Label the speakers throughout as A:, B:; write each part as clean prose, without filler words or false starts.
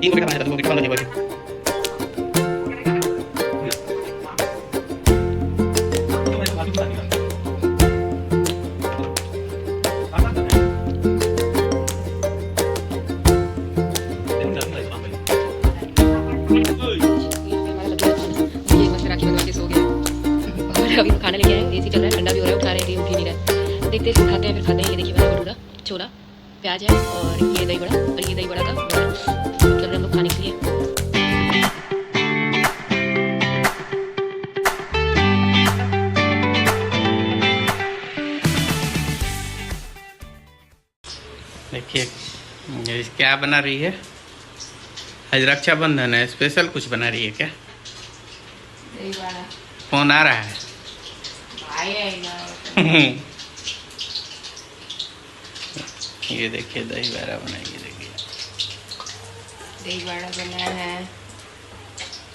A: 3 को बेटा बनाया था, 2 बेटा बना दिया भाई।
B: अभी खाना लेके आए, एसी चल रहा है, ठंडा भी हो रहा है, उठा रहे थे, उठ ही नहीं रहा। देखते हैं इसको खाते हैं, फिर खाते हैं। ये देखिए हमारा भटूरा, छोला, प्याज है और ये दही बड़ा, और ये दही बड़ा का चल रहे हम लोग खाने के लिए।
A: देखिए ये क्या बना रही है, आज रक्षाबंधन है, स्पेशल कुछ बना रही है क्या?
B: दही बड़ा
A: फोन आ रहा है। ये देखिए दही बड़ा बनाई, ये देखिए
B: दही बड़ा बना है,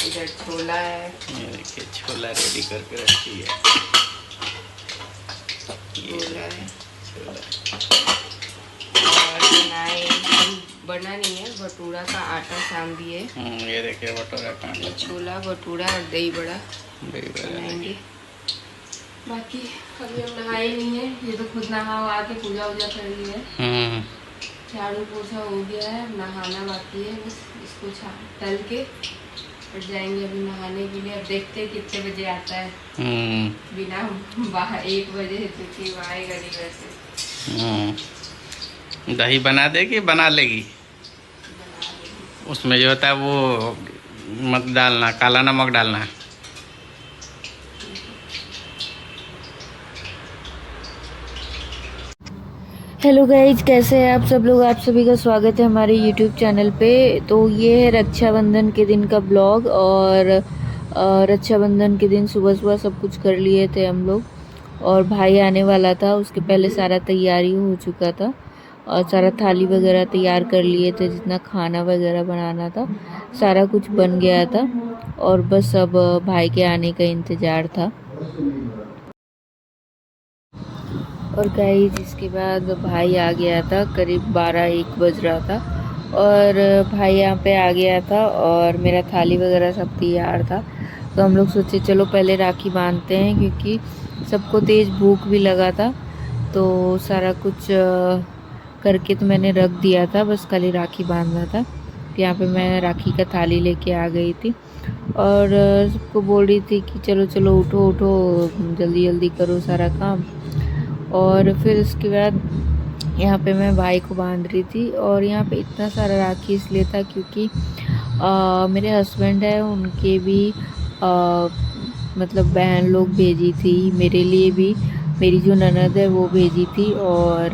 B: इधर छोला है,
A: ये देखिए छोला रेडी करके रखी है। ये छोला
B: और बनाए, बना नहीं है, भटूरा का आटा सान दिए।
A: ये देखिए भटूरा का
B: छोला, भटूरा और दही बड़ा
A: दही बड़ा
B: बनाएंगे। बाकी अभी हम नहाए नहीं है, ये तो खुद नहा आके पूजा वूजा कर ली है, झाड़ू पोछा हो गया है, नहाना बाकी है बस। इसको तल के फिर जाएंगे अभी नहाने के लिए। अब देखते हैं कितने बजे आता है, बिना 1 बजे क्योंकि वो आएगा नहीं वैसे।
A: दही बना देगी, बना लेगी। उसमें जो होता है वो मत डालना, काला नमक डालना।
C: हेलो गाइज, कैसे हैं आप सब लोग? आप सभी का स्वागत है हमारे यूट्यूब चैनल पे। तो ये है रक्षाबंधन के दिन का ब्लॉग। और रक्षाबंधन के दिन सुबह सुबह सब कुछ कर लिए थे हम लोग, और भाई आने वाला था, उसके पहले सारा तैयारी हो चुका था और सारा थाली वगैरह तैयार कर लिए थे, जितना खाना वगैरह बनाना था सारा कुछ बन गया था, और बस अब भाई के आने का इंतज़ार था। और गाइस इसके बाद भाई आ गया था, करीब 12-1 बज रहा था, और भाई यहाँ पे आ गया था और मेरा थाली वगैरह सब तैयार था। तो हम लोग सोचे चलो पहले राखी बांधते हैं, क्योंकि सबको तेज़ भूख भी लगा था। तो सारा कुछ करके तो मैंने रख दिया था, बस खाली राखी बांधना था। तो यहाँ पे मैं राखी का थाली लेके आ गई थी और सबको बोल रही थी कि चलो चलो उठो उठो, जल्दी जल्दी करो सारा काम। और फिर उसके बाद यहाँ पे मैं भाई को बांध रही थी। और यहाँ पे इतना सारा राखी इसलिए था क्योंकि मेरे हस्बैंड है, उनके भी मतलब बहन लोग भेजी थी, मेरे लिए भी मेरी जो ननद है वो भेजी थी, और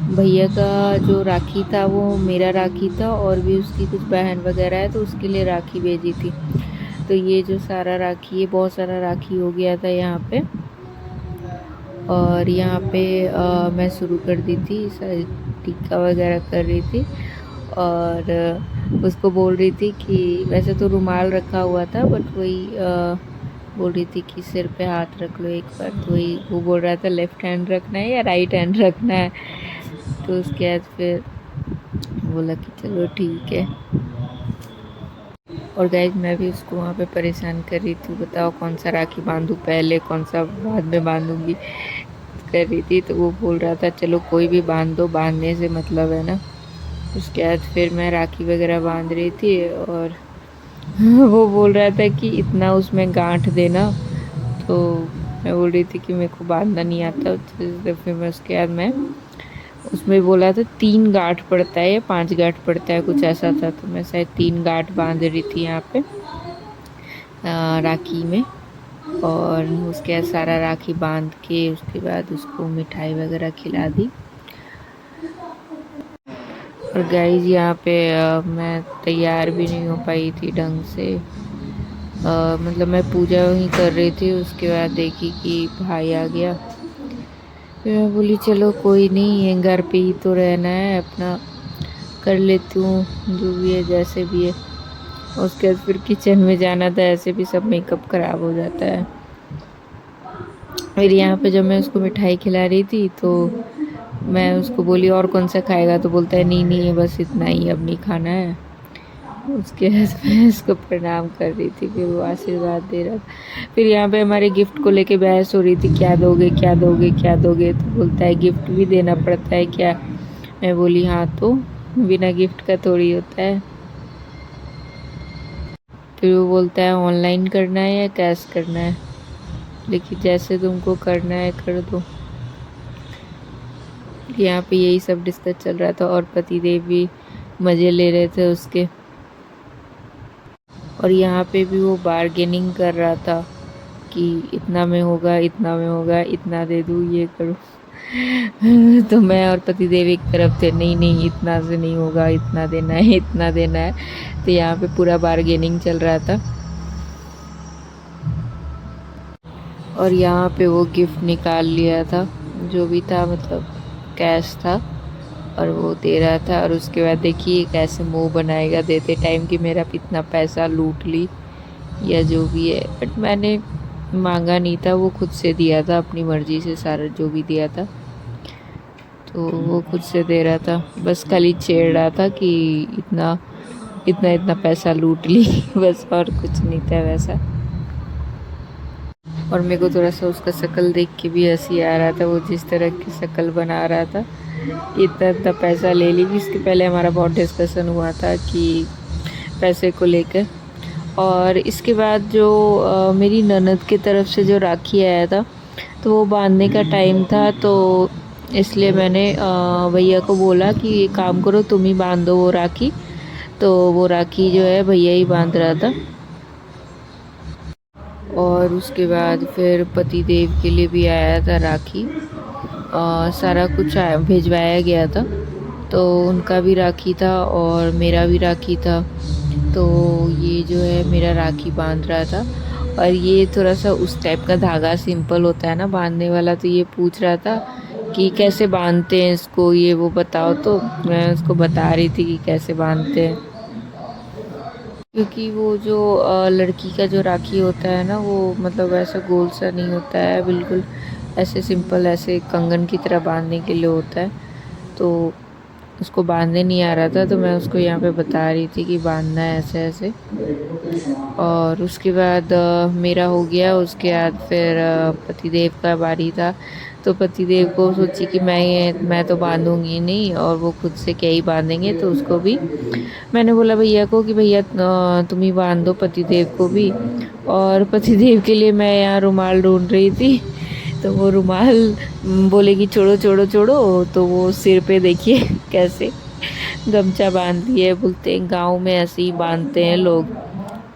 C: भैया का जो राखी था वो मेरा राखी था, और भी उसकी कुछ बहन वगैरह है तो उसके लिए राखी भेजी थी। तो ये जो सारा राखी है, बहुत सारा राखी हो गया था यहाँ पे। और यहाँ पे मैं शुरू कर दी थी, टीका वगैरह कर रही थी, और उसको बोल रही थी कि वैसे तो रुमाल रखा हुआ था, बट वही बोल रही थी कि सिर पे हाथ रख लो एक बार। तो वही वो बोल रहा था लेफ़्ट हैंड रखना है या राइट हैंड रखना है। तो उसके बाद फिर बोला कि चलो ठीक है। और गाइस मैं भी उसको वहाँ पे परेशान कर रही थी, बताओ कौन सा राखी बांधूँ पहले, कौन सा बाद में बांधूँगी कर रही थी। तो वो बोल रहा था चलो कोई भी बांध दो, बांधने से मतलब है ना। उसके बाद फिर मैं राखी वगैरह बांध रही थी, और वो बोल रहा था कि इतना उसमें गांठ देना। तो मैं बोल रही थी कि मेरे को बांधना नहीं आता। तो फिर मैं उसके बाद मैं उसमें बोला था 3 गांठ पड़ता है या 5 गांठ पड़ता है, कुछ ऐसा था। तो मैं शायद 3 गांठ बांध रही थी यहाँ पे राखी में। और उसके बाद सारा राखी बांध के उसके बाद उसको मिठाई वगैरह खिला दी। और गाइस यहाँ पे मैं तैयार भी नहीं हो पाई थी ढंग से, मतलब मैं पूजा ही कर रही थी। उसके बाद देखी कि भाई आ गया, फिर मैं बोली चलो कोई नहीं है, घर पे ही तो रहना है, अपना कर लेती हूँ जो भी है जैसे भी है। उसके बाद फिर किचन में जाना था, ऐसे भी सब मेकअप ख़राब हो जाता है। फिर यहाँ पे जब मैं उसको मिठाई खिला रही थी तो मैं उसको बोली और कौन सा खाएगा, तो बोलता है नहीं नहीं बस इतना ही, अब नहीं खाना है। उसके बाद मैं उसको प्रणाम कर रही थी, फिर वो आशीर्वाद दे रहा था। फिर यहाँ पे हमारे गिफ्ट को लेके बहस हो रही थी, क्या दोगे क्या दोगे क्या दोगे। तो बोलता है गिफ्ट भी देना पड़ता है क्या। मैं बोली हाँ, तो बिना गिफ्ट का थोड़ी होता है। फिर वो बोलता है ऑनलाइन करना है या कैश करना है, लेकिन जैसे तुमको करना है कर दो। यहाँ पे यही सब डिस्कस चल रहा था और पतिदेव भी मज़े ले रहे थे उसके। और यहाँ पे भी वो बार्गेनिंग कर रहा था कि इतना में होगा, इतना में होगा, इतना दे दूँ, ये करूँ। तो मैं और पतिदेव एक तरफ थे, नहीं नहीं इतना से नहीं होगा, इतना देना है, इतना देना है। तो यहाँ पे पूरा बार्गेनिंग चल रहा था। और यहाँ पे वो गिफ्ट निकाल लिया था, जो भी था, मतलब कैश था, और वो दे रहा था। और उसके बाद देखिए कैसे मुंह बनाएगा देते टाइम कि मेरा इतना पैसा लूट ली या जो भी है। बट मैंने मांगा नहीं था, वो खुद से दिया था अपनी मर्ज़ी से, सारा जो भी दिया था तो वो खुद से दे रहा था। बस खाली छेड़ रहा था कि इतना इतना इतना पैसा लूट ली बस, और कुछ नहीं था वैसा। और मेरे को थोड़ा सा उसका शक्ल देख के भी हंसी आ रहा था, वो जिस तरह की शक्ल बना रहा था, इतना इतना पैसा ले ली। इसके पहले हमारा बहुत डिस्कशन हुआ था कि पैसे को लेकर। और इसके बाद जो मेरी ननद की तरफ से जो राखी आया था, तो वो बांधने का टाइम था, तो इसलिए मैंने भैया को बोला कि ये काम करो तुम ही बांध दो वो राखी। तो वो राखी जो है भैया ही बांध रहा था। और उसके बाद फिर पतिदेव के लिए भी आया था राखी, सारा कुछ भिजवाया गया था। तो उनका भी राखी था और मेरा भी राखी था। तो ये जो है मेरा राखी बांध रहा था। और ये थोड़ा सा उस टाइप का धागा सिंपल होता है ना बांधने वाला, तो ये पूछ रहा था कि कैसे बांधते हैं इसको, ये वो बताओ। तो मैं उसको बता रही थी कि कैसे बांधते हैं, क्योंकि वो जो लड़की का जो राखी होता है ना, वो मतलब ऐसा गोल सा नहीं होता है, बिल्कुल ऐसे सिंपल ऐसे कंगन की तरह बांधने के लिए होता है। तो उसको बांधने नहीं आ रहा था, तो मैं उसको यहाँ पे बता रही थी कि बांधना है ऐसे ऐसे। और उसके बाद मेरा हो गया। उसके बाद फिर पतिदेव का बारी था। तो पतिदेव को सोची कि मैं तो बांधूंगी नहीं, और वो खुद से क्या ही बांधेंगे। तो उसको भी मैंने बोला भैया को कि भैया तुम ही बांध दो पतिदेव को भी। और पतिदेव के लिए मैं यहाँ रुमाल ढूंढ रही थी, तो वो रुमाल बोलेगी छोड़ो छोड़ो छोड़ो, तो वो सिर पे देखिए कैसे गमछा बांध लिए। बोलते हैं गाँव में ऐसे ही बांधते हैं लोग,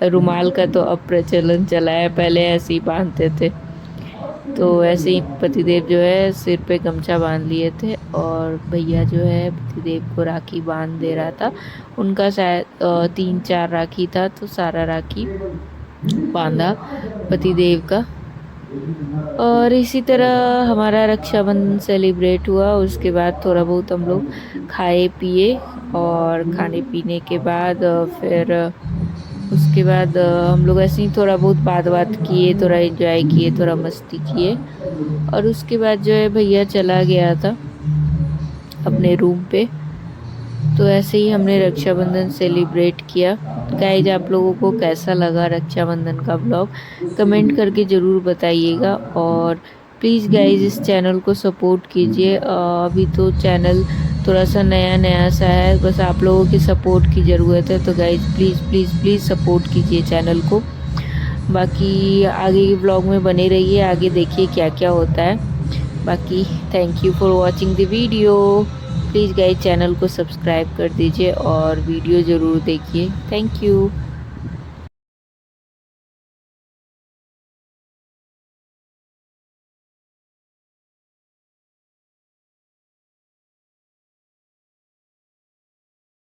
C: रुमाल का तो अब प्रचलन चला है, पहले ऐसे ही बांधते थे। तो ऐसे ही पतिदेव जो है सिर पे गमछा बांध लिए थे, और भैया जो है पतिदेव को राखी बांध दे रहा था। उनका शायद 3-4 राखी था, तो सारा राखी बांधा पतिदेव का। और इसी तरह हमारा रक्षाबंधन सेलिब्रेट हुआ। उसके बाद थोड़ा बहुत हम लोग खाए पिए, और खाने पीने के बाद फिर उसके बाद हम लोग ऐसे ही थोड़ा बहुत बात किए, थोड़ा एंजॉय किए, थोड़ा मस्ती किए। और उसके बाद जो है भैया चला गया था अपने रूम पे। तो ऐसे ही हमने रक्षाबंधन सेलिब्रेट किया। गाइज आप लोगों को कैसा लगा रक्षाबंधन का ब्लॉग, कमेंट करके ज़रूर बताइएगा। और प्लीज़ गाइज इस चैनल को सपोर्ट कीजिए। अभी तो चैनल थोड़ा सा नया सा है, बस आप लोगों की सपोर्ट की ज़रूरत है। तो guys please please please support कीजिए चैनल को। बाकी आगे के ब्लॉग में बने रहिए, आगे देखिए क्या क्या होता है। बाकी thank you for watching the video. Please guys channel को सब्सक्राइब कर दीजिए और वीडियो ज़रूर देखिए। Thank you.